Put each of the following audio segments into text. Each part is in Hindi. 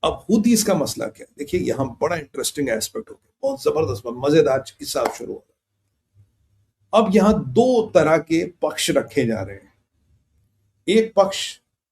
अब हुतीस का मसला क्या है? देखिए यहाँ बड़ा इंटरेस्टिंग एस्पेक्ट हो गया, बहुत जबरदस्त मजेदार किस्सा अब शुरू हो रहा है। अब यहाँ दो तरह के पक्ष रखे जा रहे हैं। एक पक्ष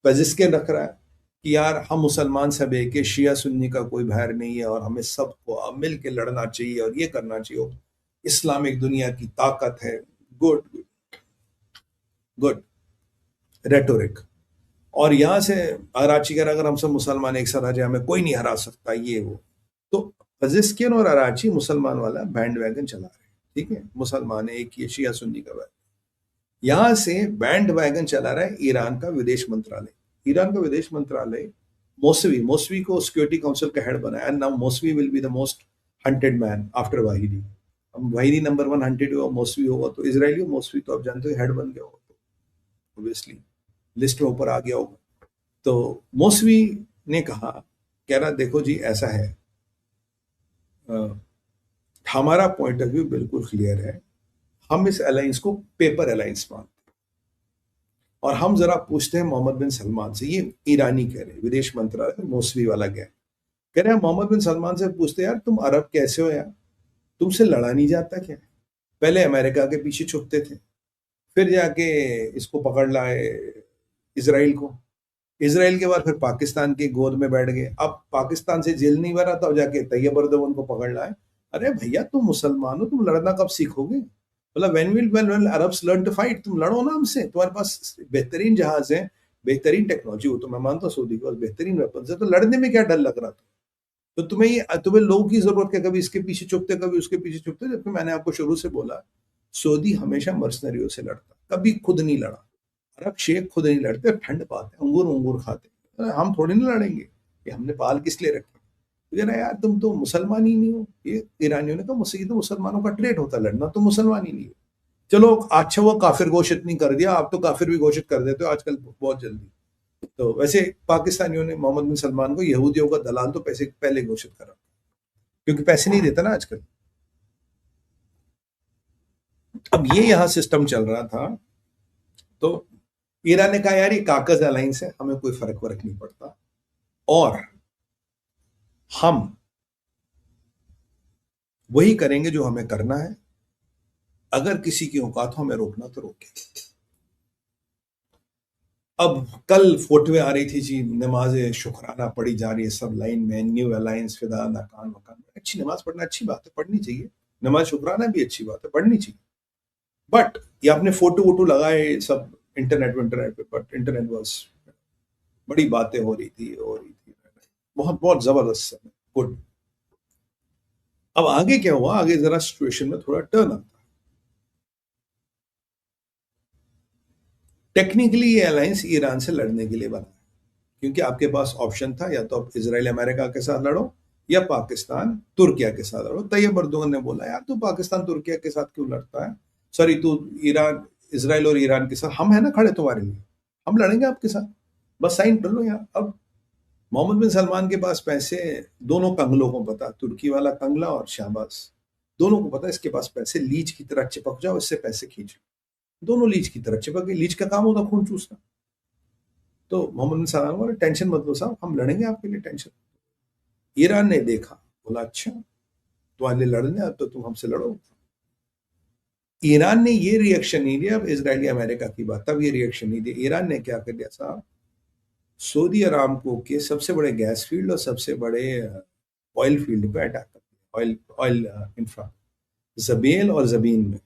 पजिस्के रख रहा है कि यार हम मुसलमान सब एक है, शिया सुन्नी का कोई बैर नहीं है और हमें सबको अब मिल के लड़ना चाहिए और ये करना चाहिए, इस्लामिक दुनिया की ताकत है। Good good rhetoric. और यहां से अराची कर, अगर हम सब मुसलमान एक साथ आ जाए हमें कोई नहीं हरा सकता, ये वो। तो पजिस्कियन और अराची मुसलमान वाला बैंड वैगन चला रहे हैं, ठीक है, मुसलमान है एक, ये शिया सुन्नी का बैर। यहां से बैंड वैगन चला रहा है ईरान का विदेश मंत्रालय। ईरान का विदेश मंत्रालय मौसवी को सिक्योरिटी काउंसिल का हेड बनाया, and now Mousavi will be the most hunted man after Vahidi. अब वाहिदी नंबर 1 हंटेड हुआ, मौसवी होगा, तो इसराइली मौसवी तो आप जानते हो हेड बन गया होगा, तो ऑब्वियसली लिस्ट में ऊपर आ गया होगा। तो मौसवी ने कहा, कह रहा देखो जी ऐसा है, हमारा पॉइंट ऑफ व्यू बिल्कुल क्लियर है, हम इस अलायंस को पेपर अलायंस मानते हैं। और हम जरा पूछते हैं मोहम्मद बिन सलमान से, ये ईरानी कह रहे, विदेश मंत्रालय मौसवी वाला गया, कह रहे हैं मोहम्मद बिन सलमान से पूछते यार तुम अरब कैसे हो यार, तुमसे लड़ा नहीं जाता क्या? पहले अमेरिका के पीछे छुपते थे, फिर जाके इसको पकड़ लाए इसराइल को, इसराइल के बाद फिर पाकिस्तान की गोद में बैठ गए, अब पाकिस्तान से जेल नहीं भरा तब जाके तैयब अर्दोगन को पकड़ लाए। अरे भैया तुम मुसलमान हो, तुम लड़ना कब सीखोगे? मतलब when Arabs learn to fight, तुम लड़ो ना हमसे, तुम्हारे पास बेहतरीन जहाज है, बेहतरीन टेक्नोलॉजी हो, तो मैं मानता हूँ सऊदी के पास बेहतरीन वेपन है, तो लड़ने में क्या डर लग रहा था? तो तुम्हें लोगों की जरूरत क्या, कभी इसके पीछे छुपते कभी उसके पीछे छुपते, जबकि मैंने आपको शुरू से बोला सऊदी हमेशा मर्सनरियों से लड़ता, कभी खुद नहीं लड़ा। अरब शेख खुद नहीं लड़ते, ठंड पाते, अंगूर अंगूर खाते, हम थोड़ी नहीं लड़ेंगे, ये हमने पाल किस लिए रखे? मुझे ना यार तुम तो मुसलमान ही नहीं हो। ये ईरानियों ने कहा मुझसे तो मुसलमानों का ट्रेड होता लड़ना, तो मुसलमान ही नहीं हो। चलो अच्छा वो काफिर घोषित नहीं कर दिया, आप तो काफिर भी घोषित कर देते हो आजकल बहुत जल्दी। तो वैसे पाकिस्तानियों ने मोहम्मद बिन सलमान को यहूदियों का दलाल तो पैसे पहले घोषित करा, क्योंकि पैसे नहीं देता ना आजकल। अब ये यहाँ सिस्टम चल रहा था, तो ईरान ने कहा यार ये कागज अलायंस है, हमें कोई फर्क वरक नहीं पड़ता, और हम वही करेंगे जो हमें करना है, अगर किसी की औकात हो हमें रोकना तो रोके। अब कल फोटोएं आ रही थी जी, नमाज शुक्राना पढ़ी जा रही है सब लाइन में, न्यू अलायंस फिदा नाकान वकान। अच्छी नमाज पढ़ना अच्छी बात है, पढ़नी चाहिए, नमाज शुक्राना भी अच्छी बात है, पढ़नी चाहिए। बट ये आपने फोटो वोटो लगाए सब इंटरनेट पे, बट इंटरनेट वॉज, बड़ी बातें हो रही थी, बहुत बहुत जबरदस्त समय, गुड। अब आगे क्या हुआ, आगे जरा सिचुएशन में थोड़ा टर्न आता। टेक्निकली ये अलायंस ईरान से लड़ने के लिए बना है, क्योंकि आपके पास ऑप्शन था, या तो आप इसराइल अमेरिका के साथ लड़ो या पाकिस्तान तुर्किया के साथ लड़ो। तैयब अर्दोगन ने बोला यार तू पाकिस्तान तुर्किया के साथ क्यों लड़ता है, सॉरी तू ईरान इसराइल और ईरान के साथ, हम है ना खड़े तुम्हारे लिए, हम लड़ेंगे आपके साथ, बस साइन कर लो यहाँ। अब मोहम्मद बिन सलमान के पास पैसे, दोनों कंगलों को पता, तुर्की वाला कंगला और शाहबाज, दोनों को पता इसके पास पैसे, लीच की तरह चिपक जाओ, इससे पैसे खींच लो। दोनों लीच की तरह चिपक गए, लीच का काम होता खून चूसना। तो मोहम्मद बिन सलमान बोले टेंशन मत लो साहब, हम लड़ेंगे आपके लिए, टेंशन। ईरान ने देखा, बोला अच्छा तुम्हारे लिए लड़ने, अब तो तुम हमसे लड़ो। ईरान ने ये रिएक्शन नहीं दिया, अब इसराइली अमेरिका की बात, तब ये रिएक्शन नहीं दिया। ईरान ने क्या कर दिया साहब, सऊदी अरामको के सबसे बड़े गैस फील्ड और सबसे बड़े ऑयल फील्ड पे अटैक कर दिया, ऑयल ऑयल इंफ्रा, जबेल और जबीन में,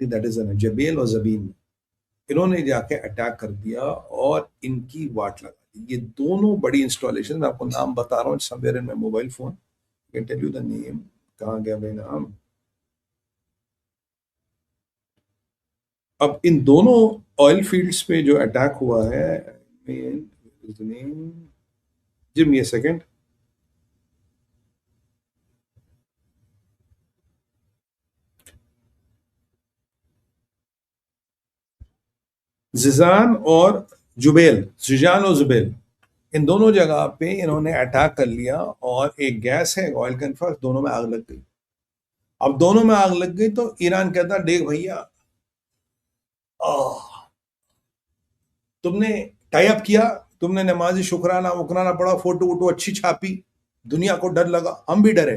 दैट इज जबेल और जबीन में इन्होंने जाके अटैक कर दिया और इनकी वाट लगा दी। ये दोनों बड़ी इंस्टॉलेशन, मैं आपको नाम बता रहा हूँ, somewhere in my mobile phone, can tell you the name, कहाँ गया भाई नाम। अब इन दोनों ऑयल फील्ड्स पे जो अटैक हुआ है, जिम ये सेकंड, जिजान और जिजान और जुबेल, इन दोनों जगह पे इन्होंने अटैक कर लिया, और एक गैस है ऑयल कन्फर्स, दोनों में आग लग गई। अब दोनों में आग लग गई तो ईरान कहता देख भैया, तुमने टाई अप किया तुमने नमाजी शुक्राना वुकराना पढ़ा, फोटो वोटो अच्छी छापी, दुनिया को डर लगा, हम भी डरे,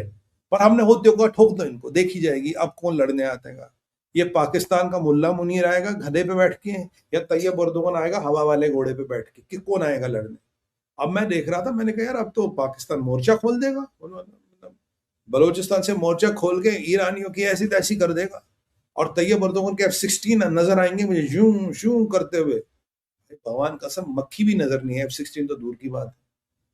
पर हमने होते को ठोक दो इनको, देखी जाएगी अब कौन लड़ने आतेगा। ये पाकिस्तान का मुल्ला मुनीर आएगा गधे पे बैठ के, या तैयब अर्दोगन आएगा हवा वाले घोड़े पे बैठ के, कि कौन आएगा लड़ने। अब मैं देख रहा था, मैंने कहा यार अब तो पाकिस्तान मोर्चा खोल देगा, मतलब बलूचिस्तान से मोर्चा खोल के ईरानियों की ऐसी तैसी कर देगा, और तैयब अर्दोगन के F-16 नजर आएंगे मुझे यूं शूं करते हुए। भगवान कसम मक्खी भी नजर नहीं है, F-16 तो दूर की बात है।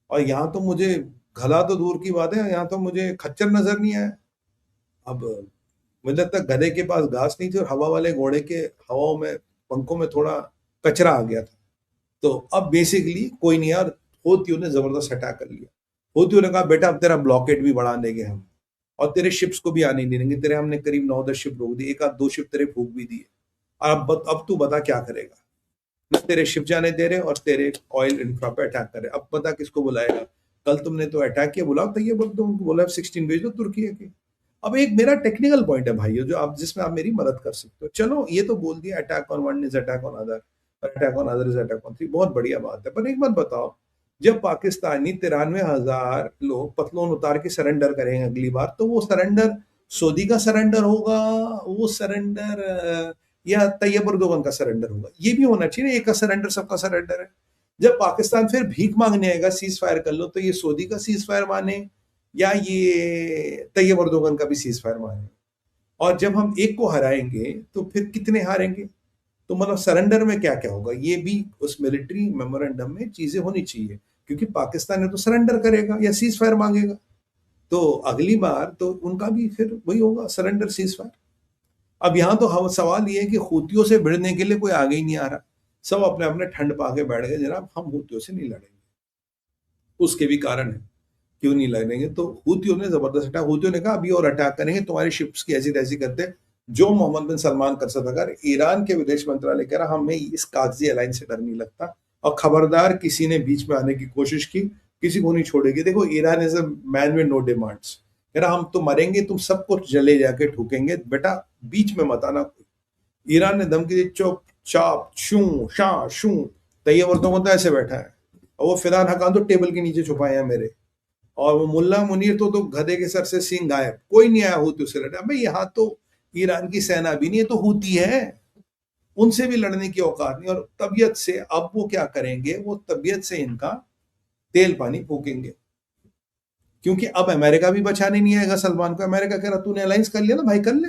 और यहाँ तो मुझे घला तो दूर की बात है, यहाँ तो मुझे खच्चर नजर नहीं आया। अब मुझे लगता है गधे के पास घास नहीं थी और हवा वाले घोड़े के हवाओं में पंखों में थोड़ा कचरा आ गया था। तो अब बेसिकली कोई नहीं यार, हूथियों ने जबरदस्त अटैक कर लिया। हूथियों ने कहा बेटा अब तेरा ब्लॉकेट भी बढ़ा देंगे हम, और तेरे शिप्स को भी आने नहीं देंगे। तेरे हमने करीब 9-10 शिप रोक दी, एक आध 2 शिप तेरे फूक भी दिए। और अब तू बता क्या करेगा। न तेरे शिप जाने दे रहे और तेरे ऑयल इंफ्रा पे अटैक करे। अब पता किसको बुलाएगा। कल तुमने तो अटैक किया, बुलाओ तो ये बोला F-16 भेज दो तुर्की के। अब एक मेरा टेक्निकल पॉइंट है भाइयों, जो आप जिसमें आप मेरी मदद कर सकते हो। चलो ये तो बोल दिया attack on one is attack on other, attack on other is attack on three, बहुत बढ़िया बात है। पर एक बात बताओ, जब पाकिस्तानी 93,000 लोग पतलून उतार के सरेंडर करेंगे अगली बार, तो वो सरेंडर सऊदी का सरेंडर होगा, वो सरेंडर या तैयब अर्दोगन का सरेंडर होगा। ये भी होना चाहिए, एक का सरेंडर सबका सरेंडर है। जब पाकिस्तान फिर भीख मांगने आएगा सीज फायर कर लो, तो ये सऊदी का सीज फायर माने या ये तैयब अर्दोगन का भी सीज फायर माने। और जब हम एक को हराएंगे तो फिर कितने हारेंगे। तो मतलब सरेंडर में क्या क्या होगा, ये भी उस मिलिट्री मेमोरेंडम में चीजें होनी चाहिए, क्योंकि पाकिस्तान है तो सरेंडर करेगा या सीज फायर मांगेगा, तो अगली बार तो उनका भी फिर वही होगा, सरेंडर सीज फायर। अब यहाँ तो हम सवाल ये है कि हूतियों से भिड़ने के लिए कोई आगे ही नहीं आ रहा, सब अपने अपने ठंड पाके बैठ गए, जनाब हम हूतियों से नहीं लड़ेंगे। उसके भी कारण है क्यों नहीं लड़ेंगे। तो हूतियों ने जबरदस्त अटैक, हूतियों ने कहा अभी और अटैक करेंगे, तुम्हारी शिप्स की ऐसी तैसी करते जो मोहम्मद बिन सलमान कर सकता। अगर ईरान के विदेश मंत्रालय कह रहा हमें इस कागजी अलायंस से डर नहीं लगता, और खबरदार किसी ने बीच में आने की कोशिश की, किसी को नहीं छोड़ेगी। देखो Iran is a man with no demands, कह रहा हम तो मरेंगे, तुम सबको जले जाके ठोकेंगे, बेटा बीच में मत आना कोई। ईरान ने धमकी दी, चुप चाप शू शाह शू। तैयब अर्दोगन तो ऐसे बैठा है, और वो फिलहाल हकान तो टेबल के नीचे छुपाए हैं मेरे, और वो मुल्ला मुनीर तो गधे के सर से सींग गायब, कोई नहीं आया हूती उससे लड़े। अबे यहाँ तो ईरान की सेना भी नहीं है, तो हूती है, उनसे भी लड़ने की औकात नहीं। और तबीयत से अब वो क्या करेंगे, वो तबीयत से इनका तेल पानी फूकेंगे, क्योंकि अब अमेरिका भी बचाने नहीं आएगा सलमान को। अमेरिका कह रहा तूने अलायंस कर लिया ना भाई, कर ले।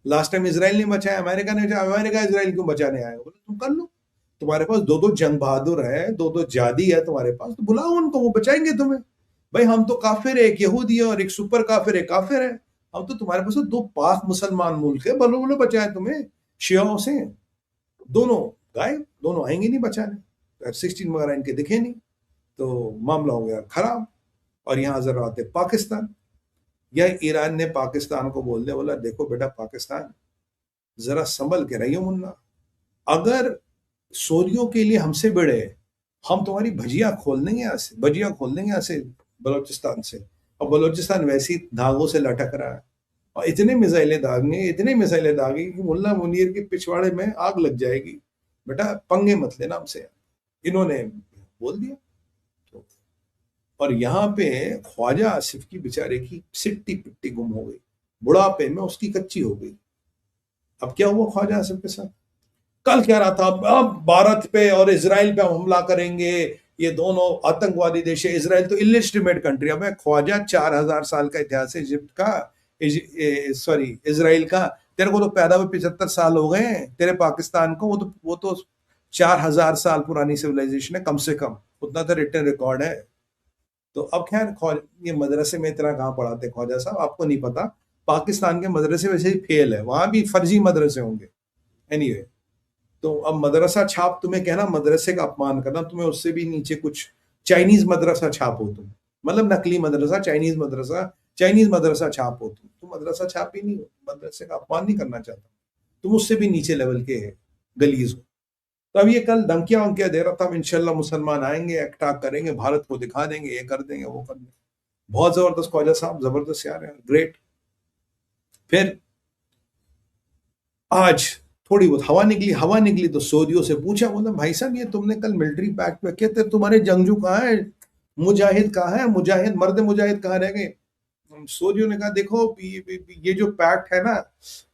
लास्ट टाइम इसराइल ने बचाया, अमेरिका ने बचाया, अमेरिका इसराइल क्यों बचाने आएगा, बोले तुम कर लो, तुम्हारे पास दो दो जंग बहादुर है, दो दो जादी है तुम्हारे पास, तो बुलाओ उनको, वो बचाएंगे तुम्हें। भाई हम तो काफिर है, एक यहूदी है और एक सुपर काफिर है, काफिर है। हम तो तुम्हारे पास तो दो पाक मुसलमान मुल्क है, बलो बलो बचाए तुम्हें शियाओं से, दोनों गायब, दोनों आएंगे नहीं बचाने। F-16 वगैरह इनके दिखे नहीं, तो मामला हो गया खराब। और यहाँ जरा आते पाकिस्तान, या ईरान ने पाकिस्तान को बोल दिया, बोला देखो बेटा पाकिस्तान जरा संभल के रहियो मुन्ना, अगर सोरियों के लिए हमसे भिड़े, हम तुम्हारी भजिया खोल देंगे यहाँ से, भजिया खोल देंगे यहाँ से बलोचिस्तान से। और बलोचिस्तान वैसी धागों से लटक रहा है, और इतने मिसाइलें दागेंगे, इतने मिसाइलें दागेंगे कि मुल्ला मुनीर के पिछवाड़े में आग लग जाएगी। बेटा पंगे मत लेना हमसे, इन्होंने बोल दिया। तो और यहाँ पे ख्वाजा आसिफ की बेचारे की सिट्टी पिट्टी गुम हो गई, बुढ़ापे में उसकी कच्ची हो गई। अब क्या हुआ ख्वाजा आसिफ के साथ, कल कह रहा था अब भारत पे और इसराइल पे हम हमला करेंगे, ये दोनों आतंकवादी देश है। इसराइल तो इलिजिटिमेट कंट्री, अब ख्वाजा 4,000 साल का इतिहास है इजिप्ट का, सॉरी इसराइल का। तेरे को तो पैदा हुए 75 साल हो गए, तेरे पाकिस्तान को वो तो 4,000 साल पुरानी सिविलाइजेशन है कम से कम, उतना तो रिटन रिकॉर्ड है। तो अब खैर ये मदरसे में इतना कहाँ पढ़ाते ख्वाजा साहब, आपको नहीं पता, पाकिस्तान के मदरसे वैसे ही फेल है, वहां भी फर्जी मदरसे होंगे। एनीवे, तो अब मदरसा छाप, तुम्हें कहना मदरसे का अपमान करना, तुम्हें उससे भी नीचे कुछ चाइनीज मदरसा छाप हो तुम, मतलब नकली मदरसा, चाइनीज मदरसा छाप हो तुम मदरसा छाप ही नहीं हो, मदरसे का अपमान नहीं करना चाहता, तुम उससे भी नीचे लेवल के गलीज हो। तो अब ये कल धमकियां वमकियां दे रहा था, इंशाल्लाह मुसलमान आएंगे, अटैक करेंगे, भारत को दिखा देंगे, ये कर देंगे, वो कर देंगे। बहुत जबरदस्त ख्वाजा साहब, जबरदस्त यार, ग्रेट। फिर आज थोड़ी बहुत हवा निकली तो सऊदियों से पूछा, बोला भाई साहब ये तुमने कल मिलिट्री पैक्ट पे कहते तुम्हारे जंगजू कहाँ है, मुजाहिद कहाँ है, मुजाहिद मर्द मुजाहिद कहाँ रह गए। सऊदियों ने कहा देखो ये जो पैक्ट है ना,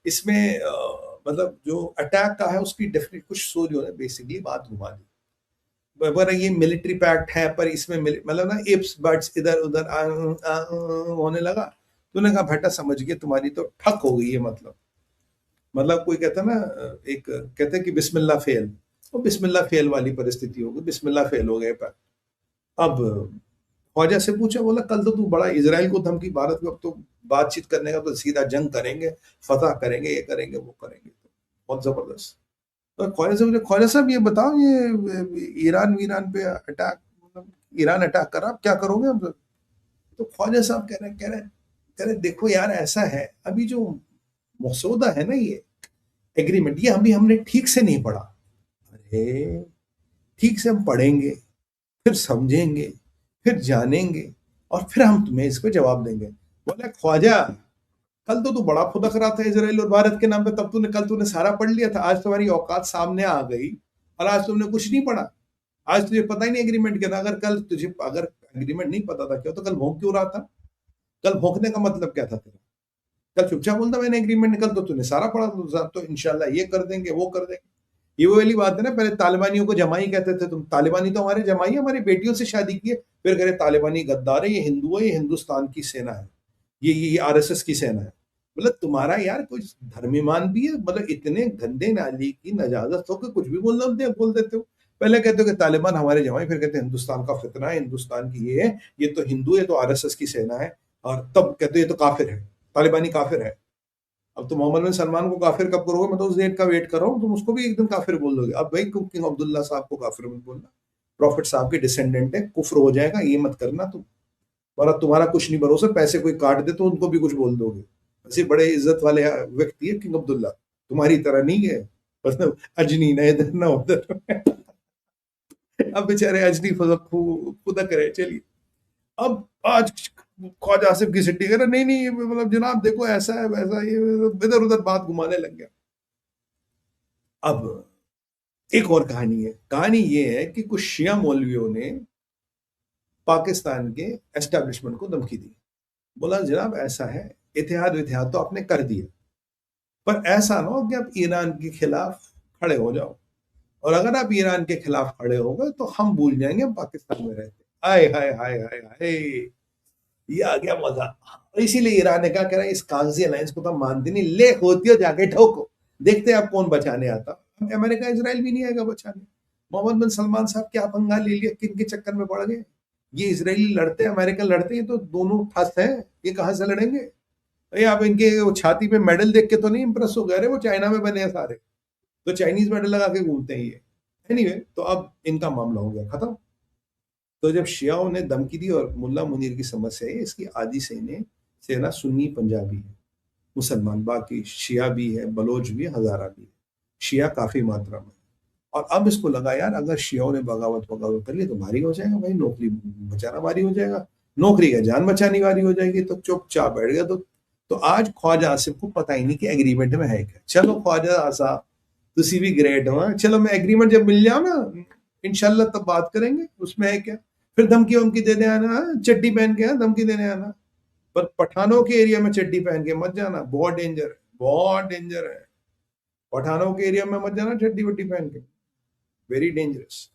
इसमें मतलब जो अटैक का है उसकी डेफिनेट, कुछ सऊदियों ने बेसिकली बात घुमा दी, पर ये मिलिट्री पैक्ट है पर इसमें मतलब ना इप्स बट्स इधर उधर होने लगा। तूने कहा बेटा समझ गए, तुम्हारी तो ठक हो गई है, मतलब कोई कहता ना, एक कहते हैं कि बिस्मिल्लाह फेल, वो बिस्मिल्लाह फेल वाली परिस्थिति हो गई, बिस्मिल्लाह फेल हो गए पर। अब ख्वाजा से पूछा, बोला कल तो तू बड़ा इसराइल को धमकी, भारत को अब तो बातचीत करने का तो सीधा जंग करेंगे, फतह करेंगे, ये करेंगे वो करेंगे, बहुत जबरदस्त। तो ख्वाजा से मुझे, ख्वाजा साहब ये बताओ ये ईरान वीरान पे अटैक, मतलब ईरान अटैक कर रहा, आप क्या करोगे अब? तो ख्वाजा साहब कह रहे देखो यार ऐसा है, अभी जो मसौदा है ना, ये एग्रीमेंट, ये अभी हमने ठीक से नहीं पढ़ा। अरे ठीक से हम पढ़ेंगे, फिर समझेंगे, फिर जानेंगे, और फिर हम तुम्हें इस पे जवाब देंगे। बोले ख्वाजा कल तो तू बड़ा फुदक रहा था इसराइल और भारत के नाम पे, तब कल तूने सारा पढ़ लिया था, आज तुम्हारी औकात सामने आ गई और आज तुमने कुछ नहीं पढ़ा। आज तुझे पता ही नहीं एग्रीमेंट क्या था। अगर एग्रीमेंट नहीं पता था क्या, तो कल भोंक क्यों रहा था? कल भोंकने का मतलब क्या था तेरा? कल चुपचाप बोलता मैंने एग्रीमेंट निकल, तो तूने सारा पढ़ा, तो इंशाल्लाह ये कर देंगे वो कर देंगे। ये वो वाली बात है ना, पहले तालिबानियों को जमाई कहते थे तुम, तालिबानी तो हमारे जमाई, हमारी बेटियों से शादी की है, फिर कह रहे तालिबानी गद्दार है, ये हिंदू है, ये हिंदुस्तान की सेना है, ये आरएसएस की सेना है। मतलब तुम्हारा यार कोई धर्मीमान भी है? मतलब इतने गंदे नाली की नजाजत हो कि कुछ भी बोल देते हो। पहले कहते हो कि तालिबान हमारे जमाई, फिर कहते हैं हिंदुस्तान का फितना है, हिंदुस्तान की ये है, ये तो हिंदू है, तो आरएसएस की सेना है, और तब कहते हैं ये तो काफिर है, तालिबानी काफिर है। अब तो मोहम्मद बिन सलमान को काफिर कब करोगे? मैं तो उस डेट का वेट कर रहा हूँ, तुम उसको भी एक दिन काफिर बोल दोगे। अब भाई किंग अब्दुल्ला साहब को काफिर मत बोलना, प्रॉफिट साहब के डिसेंडेंट है, कुफ्र हो जाएगा, ये मत करना तुम। और तुम्हारा कुछ नहीं भरोसा, पैसे कोई काट दे तो उनको भी कुछ बोल दोगे। ऐसे बड़े इज्जत वाले व्यक्ति है किंग अब्दुल्ला, तुम्हारी तरह नहीं है, मतलब अजनी ना इधर ना उधर। अब बेचारे अजनी फुदक रहे। चलिए, अब आज ख्वाजा आसिफ की सिट्टी कह रहा नहीं नहीं, मतलब जनाब देखो ऐसा है वैसा, ये इधर उधर बात घुमाने लग गया। अब एक और कहानी है, कहानी ये है कि कुछ शिया मौलवियों ने पाकिस्तान के एस्टेब्लिशमेंट को धमकी दी। बोला जनाब ऐसा है, इतिहाद वितिहाद तो आपने कर दिया, पर ऐसा ना हो कि आप ईरान के खिलाफ खड़े हो जाओ, और अगर आप ईरान के खिलाफ खड़े हो गए तो हम भूल जाएंगे हम पाकिस्तान में रहते। हाय हाय हाय हाय हाय, ये आ गया मजा। और इसीलिए ईरान ने क्या करा, इस कागजी अलायंस को तो मानती नहीं, ले होती हो जाके ठोको, देखते हैं आप कौन बचाने आता। अमेरिका इसराइल भी नहीं आएगा बचाने। मोहम्मद बिन सलमान साहब क्या पंगा ले लिया, किन के चक्कर में पड़ गए? ये इसराइली लड़ते अमेरिका लड़ते, ये तो दोनों ठस है, ये कहां से लड़ेंगे? अरे आप इनके वो छाती पे मेडल देख के तो नहीं इंप्रेस हो गए? वो चाइना में बने हैं सारे, तो चाइनीज मेडल लगा के घूमते हैं ये। एनीवे, तो अब इनका मामला हो गया खत्म। तो जब शियाओं ने धमकी दी, और मुल्ला मुनीर की समस्या है इसकी आधी सेना सुन्नी पंजाबी है, मुसलमान, बाकी शिया भी है, बलोच भी है, हजारा भी है, शिया काफी मात्रा में। और अब इसको लगा यार अगर शियाओं ने बगावत बगावत कर ली तो भारी हो जाएगा भाई, नौकरी बचाना भारी हो जाएगा, नौकरी का जान बचानी भारी हो जाएगी, तो चुपचाप बैठ गया। तो आज ख्वाजा आसिफ को पता ही नहीं कि एग्रीमेंट में है क्या। चलो ख्वाजा आसिफ तुसी भी ग्रेट हो, चलो मैं एग्रीमेंट जब मिल जाओ ना इंशाल्लाह तब बात करेंगे, उसमें है क्या। फिर धमकी वमकी देने आना, चड्डी पहन के धमकी देने आना, पर पठानों के एरिया में चड्डी पहन के मत जाना, बहुत डेंजर है, बहुत डेंजर है। पठानों के एरिया में मत जाना चड्डी वड्डी पहन के, वेरी डेंजरस।